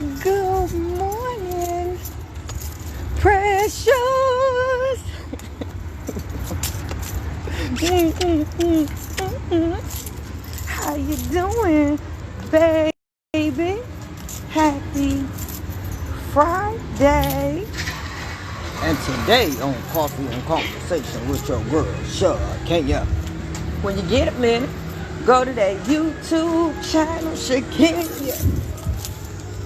Good morning, precious. How you doing, baby? Happy Friday. And today on Coffee and Conversation with your girl, Shakenya. When you get a minute, go to that YouTube channel, Shakenya,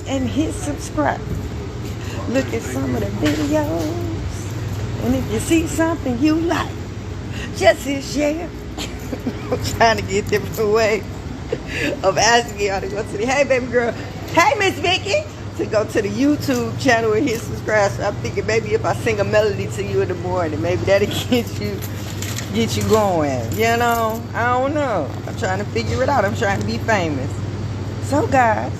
and hit subscribe. Look at some of the videos, and if you see something you like, just hit share. I'm trying to get different ways of asking y'all to go to the hey baby girl, hey Miss Vicky, to go to the YouTube channel and hit subscribe. So I'm thinking maybe if I sing a melody to you in the morning, maybe that'll get you going. You know, I don't know. I'm trying to figure it out. I'm trying to be famous. So guys,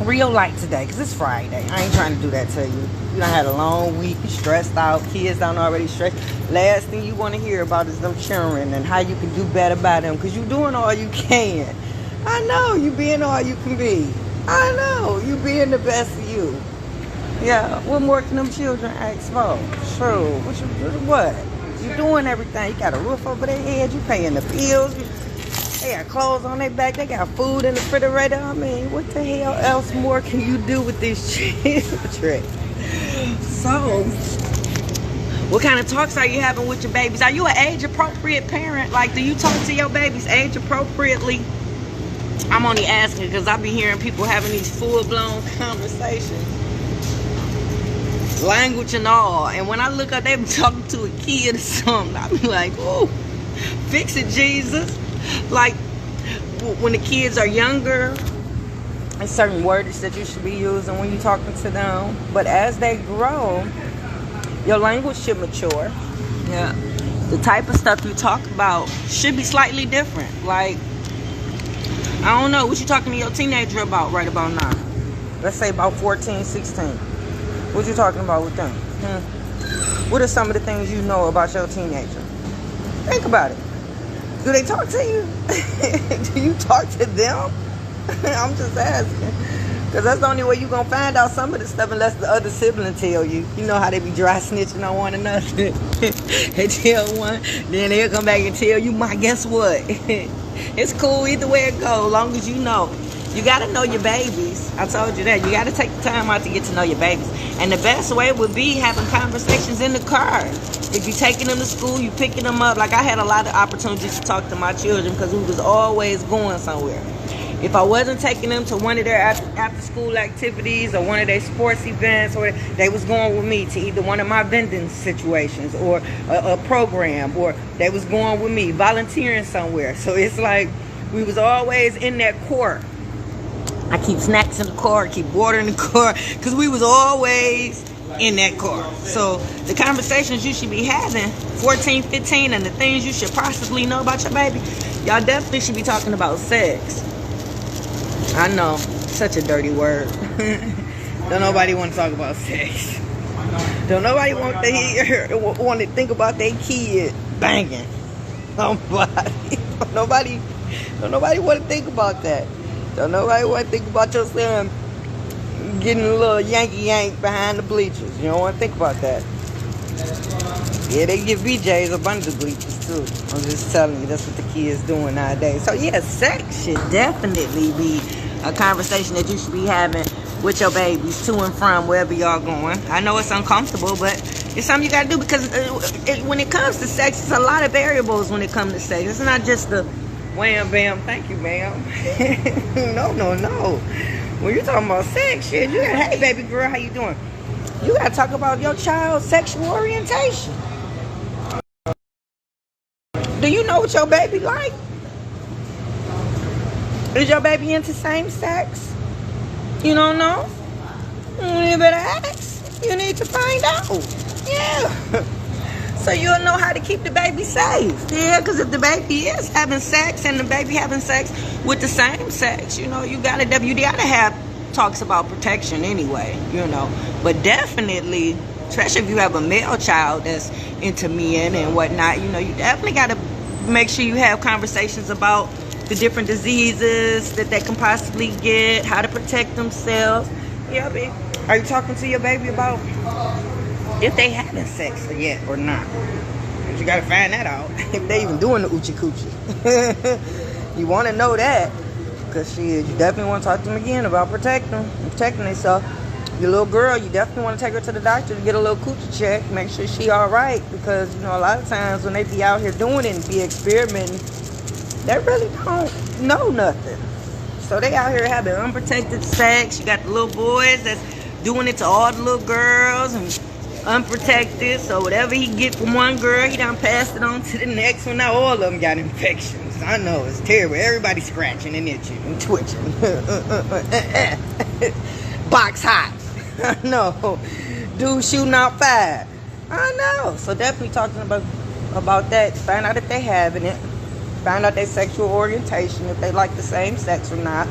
real light today, because it's Friday. I ain't trying to do that to you. You done had a long week, you stressed out, kids done already stressed. Last thing you want to hear about is them children and how you can do better by them, because you doing all you can. I know you being all you can be. I know you being the best of you. Yeah, what more can them children ask for? True. What? You doing everything. You got a roof over their head, you paying the bills, they got clothes on their back, they got food in the refrigerator. I mean, what the hell else more can you do with these children? So, what kind of talks are you having with your babies? Are you an age-appropriate parent? Like, do you talk to your babies age-appropriately? I'm only asking because I be hearing people having these full-blown conversations, language and all. And when I look up, they be talking to a kid or something. I be like, ooh, fix it, Jesus. Like, when the kids are younger, there's certain words that you should be using when you're talking to them. But as they grow, your language should mature. Yeah. The type of stuff you talk about should be slightly different. Like, I don't know, what you talking to your teenager about right about now? Let's say about 14, 16. What you talking about with them? What are some of the things you know about your teenager? Think about it. Do they talk to you? Do you talk to them? I'm just asking. Because that's the only way you're going to find out some of the stuff, unless the other sibling tell you. You know how they be dry snitching on one another. They tell one, then they'll come back and tell you, guess what? It's cool either way it goes, long as you know. You got to know your babies. I told you that. You got to take the time out to get to know your babies. And the best way would be having conversations in the car. If you're taking them to school, you picking them up. Like, I had a lot of opportunities to talk to my children because we was always going somewhere. If I wasn't taking them to one of their after school activities or one of their sports events, or they was going with me to either one of my vending situations or a program, or they was going with me volunteering somewhere. So it's like we was always in that court. I keep snacks in the car, keep water in the car, because we was always in that car. So the conversations you should be having, 14, 15, and the things you should possibly know about your baby, y'all definitely should be talking about sex. I know, such a dirty word. Don't nobody want to talk about sex. Don't nobody want to think about their kid banging somebody. Don't nobody want to think about that. Don't nobody want to think about your son getting a little Yankee yank behind the bleachers. You don't want to think about that. Yeah, they give BJs up under the bleachers too. I'm just telling you, that's what the kids doing nowadays. So yeah, sex should definitely be a conversation that you should be having with your babies to and from wherever y'all going. I know it's uncomfortable, but it's something you gotta do, because when it comes to sex, it's a lot of variables when it comes to sex. It's not just the wham bam, thank you ma'am. No. When you're talking about sex, shit, you got, hey baby girl, how you doing? You gotta talk about your child's sexual orientation. Do you know what your baby like? Is your baby into same sex? You don't know? You better ask. You need to find out. Yeah. So you'll know how to keep the baby safe. Yeah, because if the baby is having sex and the baby having sex with the same sex, you know, you gotta have talks about protection anyway, you know. But definitely, especially if you have a male child that's into men and whatnot, you know, you definitely gotta make sure you have conversations about the different diseases that they can possibly get, how to protect themselves. Yeah, babe. Are you talking to your baby about if they having sex yet or not? But you gotta find that out. If they even doing the oochie coochie. You want to know that. Because you definitely want to talk to them again about protecting themselves. Your little girl, you definitely want to take her to the doctor to get a little coochie check. Make sure she all right. Because, you know, a lot of times when they be out here doing it and be experimenting, they really don't know nothing. So they out here having unprotected sex. You got the little boys that's doing it to all the little girls and unprotected. So whatever he get from one girl, he done passed it on to the next one. Now all of them got infections. I know, it's terrible. Everybody scratching and itching and twitching. Box hot. I know. Dude shooting out fire. I know. So definitely talking about that. Find out if they having it. Find out their sexual orientation, if they like the same sex or not.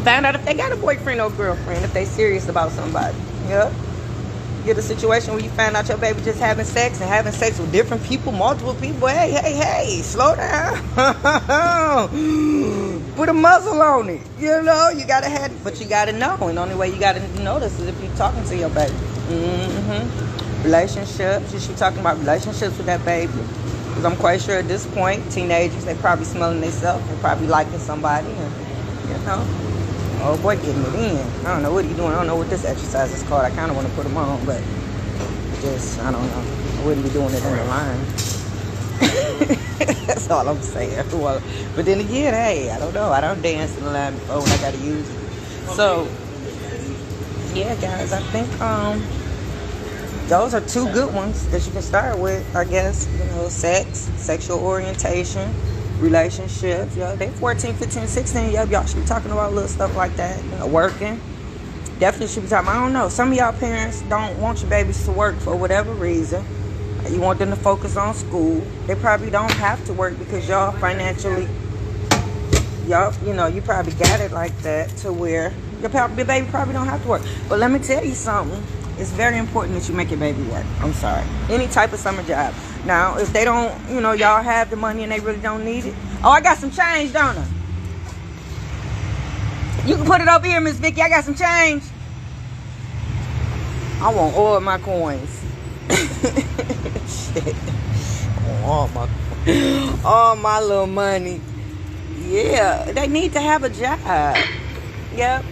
Find out if they got a boyfriend or girlfriend, if they serious about somebody. Yep. Get a situation where you find out your baby just having sex with different people, multiple people. Hey, slow down. Put a muzzle on it. You know, you gotta have it, but you gotta know. And the only way you gotta know this is if you're talking to your baby. Relationships. You should be talking about relationships with that baby. Because I'm quite sure at this point, teenagers, they probably smelling themselves. They're probably liking somebody. And, you know. Oh boy, getting it in. I don't know what he's doing. I don't know what this exercise is called. I kind of want to put him on, but just, I don't know. I wouldn't be doing it in the line. That's all I'm saying. Well, but then again, hey, I don't know. I don't dance in the line before when I got to use it. So, yeah, guys, I think those are two good ones that you can start with, I guess. You know, sex, sexual orientation, relationships. Yeah, they 14, 15, 16. Yeah, y'all should be talking about little stuff like that. You know, working. Definitely should be talking. I don't know. Some of y'all parents don't want your babies to work for whatever reason. You want them to focus on school. They probably don't have to work because y'all financially, you know, you probably got it like that to where your baby probably don't have to work. But let me tell you something. It's very important that you make your baby work. I'm sorry. Any type of summer job. Now, if they don't, you know, y'all have the money and they really don't need it. Oh, I got some change, don't I? You can put it over here, Miss Vicky. I got some change. I want all of my coins. Shit. All my little money. Yeah, they need to have a job. Yep.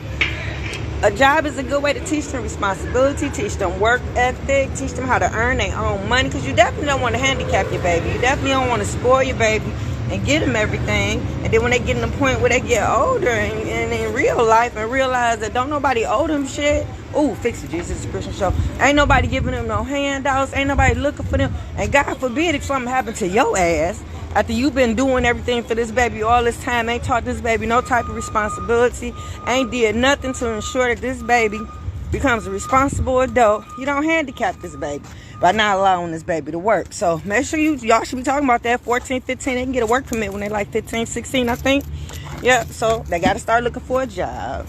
A job is a good way to teach them responsibility, teach them work ethic, teach them how to earn their own money. Because you definitely don't want to handicap your baby. You definitely don't want to spoil your baby and get them everything. And then when they get to the point where they get older and in real life and realize that don't nobody owe them shit. Ooh, fix it, Jesus Christian show. Ain't nobody giving them no handouts. Ain't nobody looking for them. And God forbid if something happened to your ass. After you've been doing everything for this baby all this time, ain't taught this baby no type of responsibility, ain't did nothing to ensure that this baby becomes a responsible adult, you don't handicap this baby by not allowing this baby to work. So make sure y'all should be talking about that. 14, 15, they can get a work permit when they like 15, 16, I think. Yeah, so they got to start looking for a job.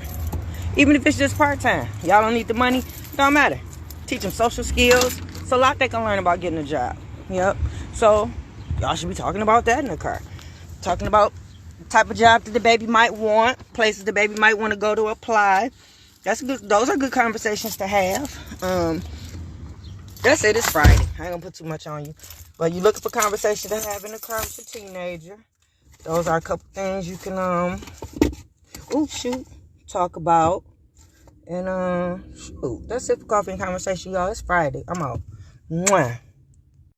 Even if it's just part-time. Y'all don't need the money, don't matter. Teach them social skills. It's a lot they can learn about getting a job. Yep. So y'all should be talking about that in the car. Talking about the type of job that the baby might want, places the baby might want to go to apply. That's good. Those are good conversations to have. That's it. It's Friday. I ain't gonna put too much on you, but you looking for conversations to have in the car with your teenager. Those are a couple things you can talk about. And that's it for coffee and conversation, y'all. It's Friday. I'm out. Mwah.